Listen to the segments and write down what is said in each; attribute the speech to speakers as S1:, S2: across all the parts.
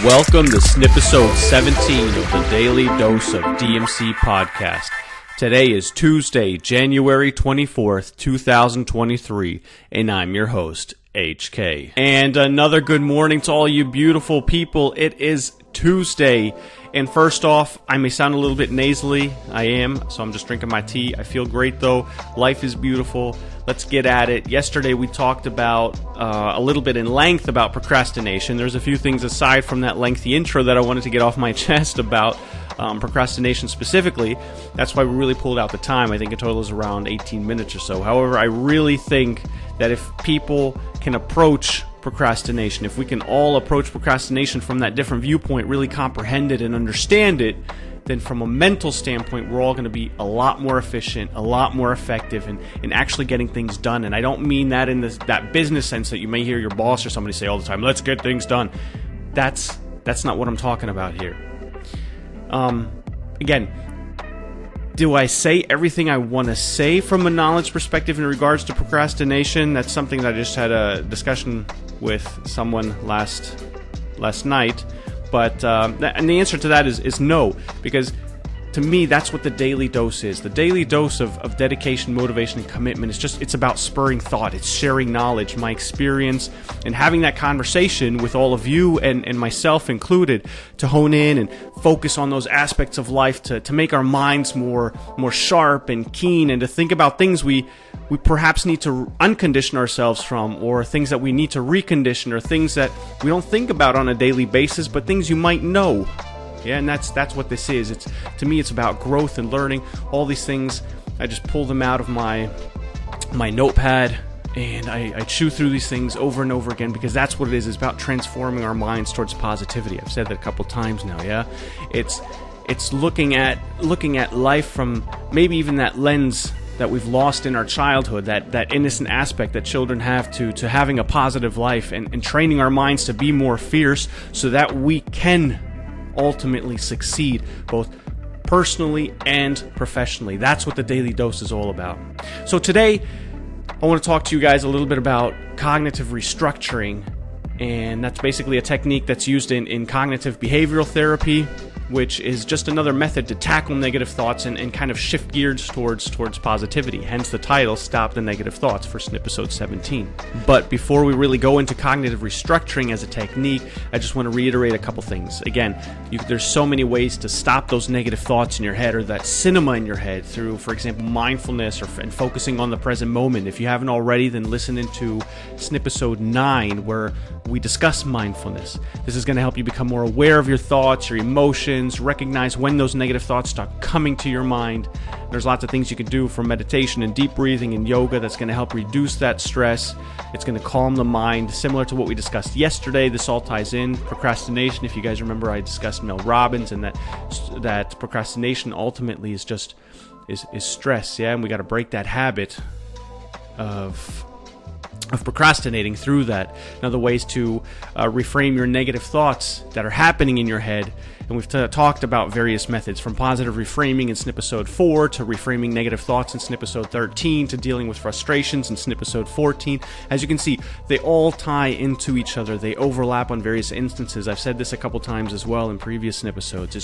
S1: Welcome to Snipisode 17 of the Daily Dose of DMC podcast. Today is Tuesday, January 24th, 2023, and I'm your host, HK. And another good morning to all you beautiful people. It is Tuesday, and first off, I may sound a little bit nasally. I am, so I'm just drinking my tea. I feel great though. Life is beautiful. Let's get at it. Yesterday we talked about a little bit in length about procrastination. There's a few things aside from that lengthy intro that I wanted to get off my chest about procrastination specifically. That's why we really pulled out the time. I think a total is around 18 minutes or so. However, I really think that if people can approach procrastination, if we can all approach procrastination from that different viewpoint, really comprehend it and understand it, then from a mental standpoint, we're all going to be a lot more efficient, a lot more effective in actually getting things done. And I don't mean that in that business sense that you may hear your boss or somebody say all the time, let's get things done. That's not what I'm talking about here. Again, do I say everything I want to say from a knowledge perspective in regards to procrastination? That's something that I just had a discussion with someone last night. But and the answer to that is no, because to me, that's what the daily dose is. The daily dose of dedication, motivation, and commitment is it's about spurring thought. It's sharing knowledge, my experience, and having that conversation with all of you and myself included to hone in and focus on those aspects of life to make our minds more sharp and keen, and to think about things we perhaps need to uncondition ourselves from, or things that we need to recondition, or things that we don't think about on a daily basis, but things you might know. Yeah, and that's what this is. To me, it's about growth and learning. All these things, I just pull them out of my notepad, and I chew through these things over and over again, because that's what it is. It's about transforming our minds towards positivity. I've said that a couple times now. Yeah, it's looking at life from maybe even that lens that we've lost in our childhood, that innocent aspect that children have to having a positive life, and training our minds to be more fierce so that we can ultimately succeed both personally and professionally. That's what the daily dose is all about. So today I want to talk to you guys a little bit about cognitive restructuring, and that's basically a technique that's used in cognitive behavioral therapy, which is just another method to tackle negative thoughts and kind of shift gears towards positivity. Hence the title, Stop the Negative Thoughts, for Snipisode 17. But before we really go into cognitive restructuring as a technique, I just want to reiterate a couple things. Again, there's so many ways to stop those negative thoughts in your head, or that cinema in your head, through, for example, mindfulness and focusing on the present moment. If you haven't already, then listen into Snipisode 9, where we discuss mindfulness. This is going to help you become more aware of your thoughts, your emotions, recognize when those negative thoughts start coming to your mind. There's lots of things you can do, from meditation and deep breathing and yoga, that's going to help reduce that stress. It's going to calm the mind, similar to what we discussed yesterday. This all ties in. Procrastination, if you guys remember, I discussed Mel Robbins, and that procrastination ultimately is stress, yeah, and we got to break that habit of procrastinating through that. Another ways to reframe your negative thoughts that are happening in your head. And we've talked about various methods, from positive reframing in Snipisode 4 to reframing negative thoughts in Snipisode 13 to dealing with frustrations in Snipisode 14. As you can see, they all tie into each other. They overlap on various instances. I've said this a couple times as well in previous Snipisodes.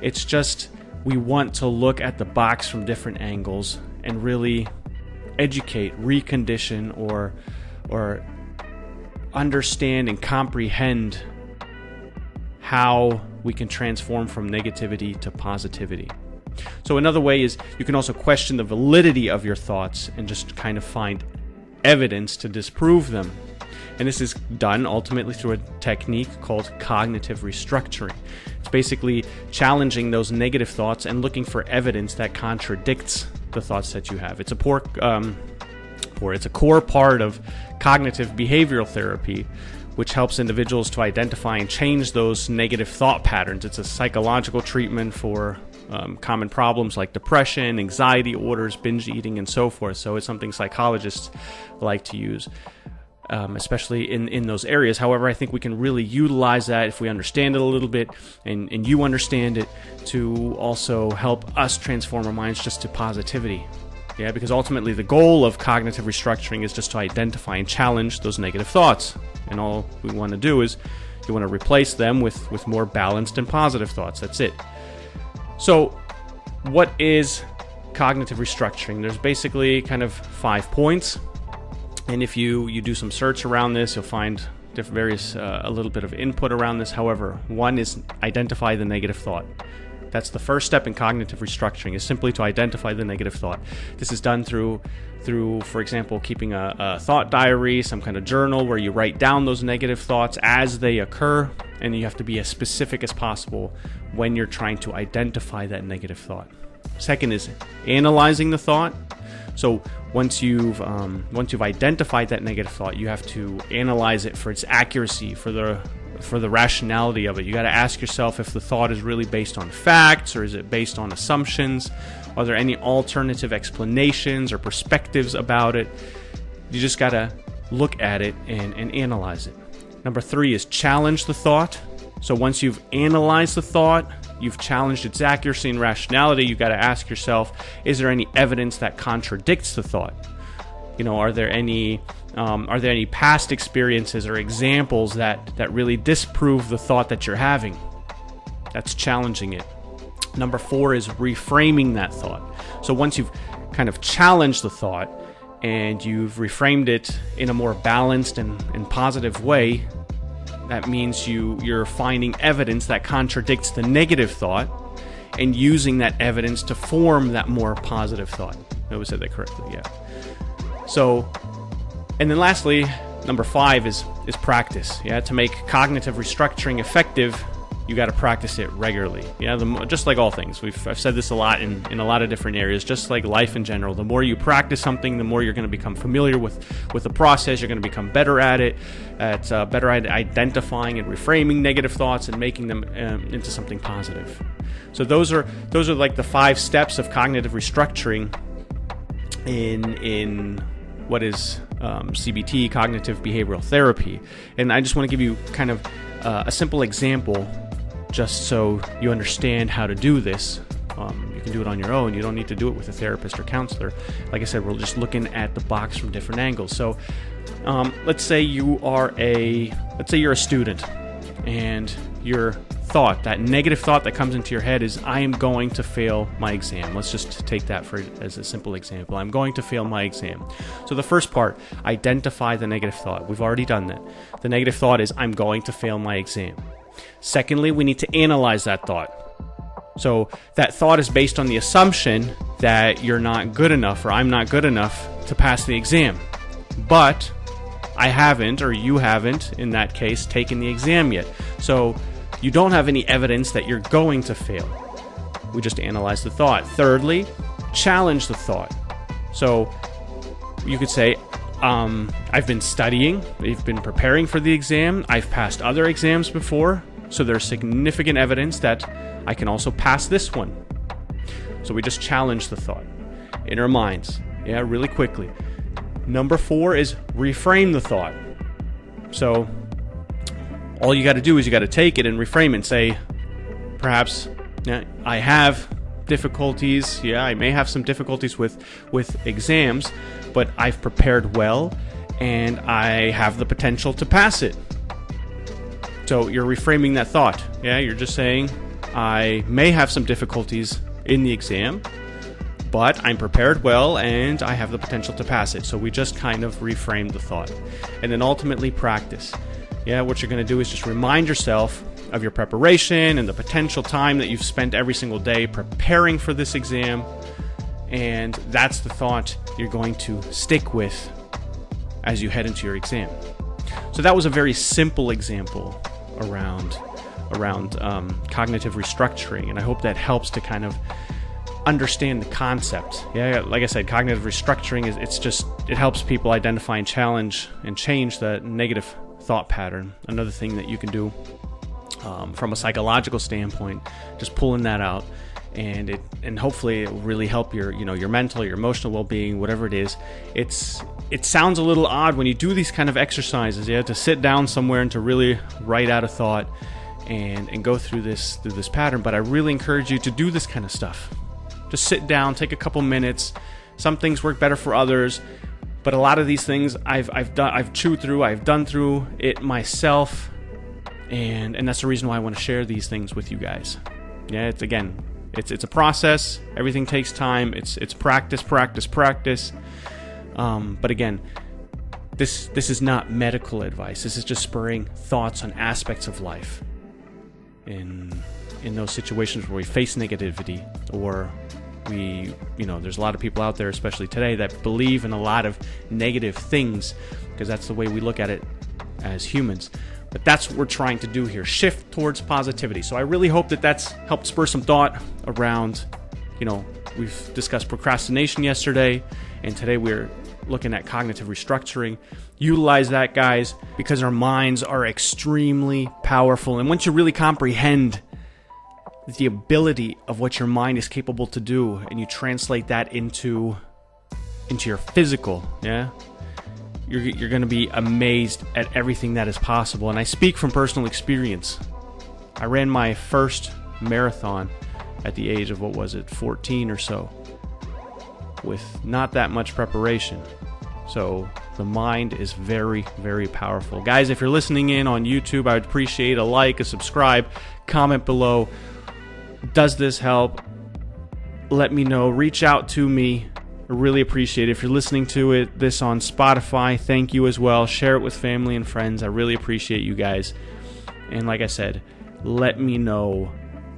S1: It's just we want to look at the box from different angles and really educate, recondition, or understand and comprehend how we can transform from negativity to positivity. So another way is you can also question the validity of your thoughts and just kind of find evidence to disprove them. And this is done ultimately through a technique called cognitive restructuring. It's basically challenging those negative thoughts and looking for evidence that contradicts the thoughts that you have. It's a core part of cognitive behavioral therapy, which helps individuals to identify and change those negative thought patterns. It's a psychological treatment for common problems like depression, anxiety disorders, binge eating, and so forth. So it's something psychologists like to use, especially in those areas. However, I think we can really utilize that if we understand it a little bit, and you understand it, to also help us transform our minds just to positivity. Yeah, because ultimately the goal of cognitive restructuring is just to identify and challenge those negative thoughts. And all we want to do is, You want to replace them with more balanced and positive thoughts. That's it. So what is cognitive restructuring? There's basically kind of 5 points. And if you do some search around this, you'll find various a little bit of input around this. However, one is identify the negative thought. That's the first step in cognitive restructuring, is simply to identify the negative thought. This is done through, for example, keeping a thought diary, some kind of journal where you write down those negative thoughts as they occur, and you have to be as specific as possible when you're trying to identify that negative thought. Second is analyzing the thought. So once you've identified that negative thought, you have to analyze it for its accuracy, for the rationality of it. You got to ask yourself if the thought is really based on facts, or is it based on assumptions? Are there any alternative explanations or perspectives about it? You just got to look at it and analyze it. Number 3 is challenge the thought. So once you've analyzed the thought, you've challenged its accuracy and rationality, you've got to ask yourself, is there any evidence that contradicts the thought? Are there any past experiences or examples that really disprove the thought that you're having? That's challenging it. Number 4 is reframing that thought. So once you've kind of challenged the thought and you've reframed it in a more balanced and positive way, that means you're finding evidence that contradicts the negative thought and using that evidence to form that more positive thought. I always said that correctly, yeah. So, and then lastly, number 5 is practice. Yeah, to make cognitive restructuring effective, you got to practice it regularly. Yeah, just like all things. I've said this a lot in a lot of different areas. Just like life in general, the more you practice something, the more you're going to become familiar with the process. You're going to become better at it, better at identifying and reframing negative thoughts and making them into something positive. So those are like the 5 steps of cognitive restructuring in what is CBT, cognitive behavioral therapy. And I just want to give you kind of a simple example just so you understand how to do this. You can do it on your own. You don't need to do it with a therapist or counselor. Like I said, we're just looking at the box from different angles. So let's say you're a student, and your thought, that negative thought that comes into your head is, I am going to fail my exam. Let's just take that as a simple example. I'm going to fail my exam. So the first part, identify the negative thought. We've already done that. The negative thought is, I'm going to fail my exam. Secondly, we need to analyze that thought. So that thought is based on the assumption that you're not good enough, or I'm not good enough to pass the exam. But I haven't, or you haven't, in that case, taken the exam yet. So you don't have any evidence that you're going to fail. We just analyze the thought. Thirdly, challenge the thought. So you could say, I've been studying, I've been preparing for the exam, I've passed other exams before, so there's significant evidence that I can also pass this one. So we just challenge the thought in our minds, really quickly. Number 4 is reframe the thought. So all you got to do is you got to take it and reframe it and say, perhaps I have difficulties. Yeah, I may have some difficulties with exams, but I've prepared well and I have the potential to pass it. So you're reframing that thought. Yeah, you're just saying, I may have some difficulties in the exam, but I'm prepared well and I have the potential to pass it. So we just kind of reframe the thought. And then ultimately practice. Yeah, what you're going to do is just remind yourself of your preparation and the potential time that you've spent every single day preparing for this exam. And that's the thought you're going to stick with as you head into your exam. So that was a very simple example around cognitive restructuring, and I hope that helps to kind of understand the concept. Yeah, like I said, cognitive restructuring it helps people identify and challenge and change the negative thought pattern. Another thing that you can do from a psychological standpoint, just pulling that out, and hopefully it will really help your mental, your emotional well-being, whatever it is. It sounds a little odd when you do these kind of exercises, to sit down somewhere and to really write out a thought and go through this pattern. But I really encourage you to do this kind of stuff. Just sit down, take a couple minutes. Some things work better for others, but a lot of these things I've chewed through, I've done through it myself, And that's the reason why I want to share these things with you guys. Yeah, it's a process. Everything takes time. It's practice. But again, this is not medical advice. This is just spurring thoughts on aspects of life. In those situations where we face negativity, or there's a lot of people out there, especially today, that believe in a lot of negative things, because that's the way we look at it as humans. But that's what we're trying to do here, shift towards positivity. So I really hope that that's helped spur some thought around, we've discussed procrastination yesterday, and today we're looking at cognitive restructuring. Utilize that, guys, because our minds are extremely powerful. And once you really comprehend the ability of what your mind is capable to do, and you translate that into your physical, you're going to be amazed at everything that is possible. And I speak from personal experience. I ran my first marathon at the age of, 14 or so, with not that much preparation. So the mind is very, very powerful. Guys, if you're listening in on YouTube, I would appreciate a like, a subscribe, comment below. Does this help? Let me know. Reach out to me. I really appreciate it. If you're listening to this on Spotify, thank you as well. Share it with family and friends. I really appreciate you guys. And like I said, let me know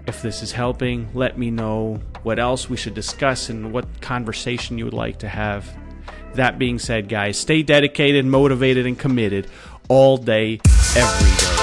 S1: if this is helping. Let me know what else we should discuss and what conversation you would like to have. That being said, guys, stay dedicated, motivated, and committed all day, every day.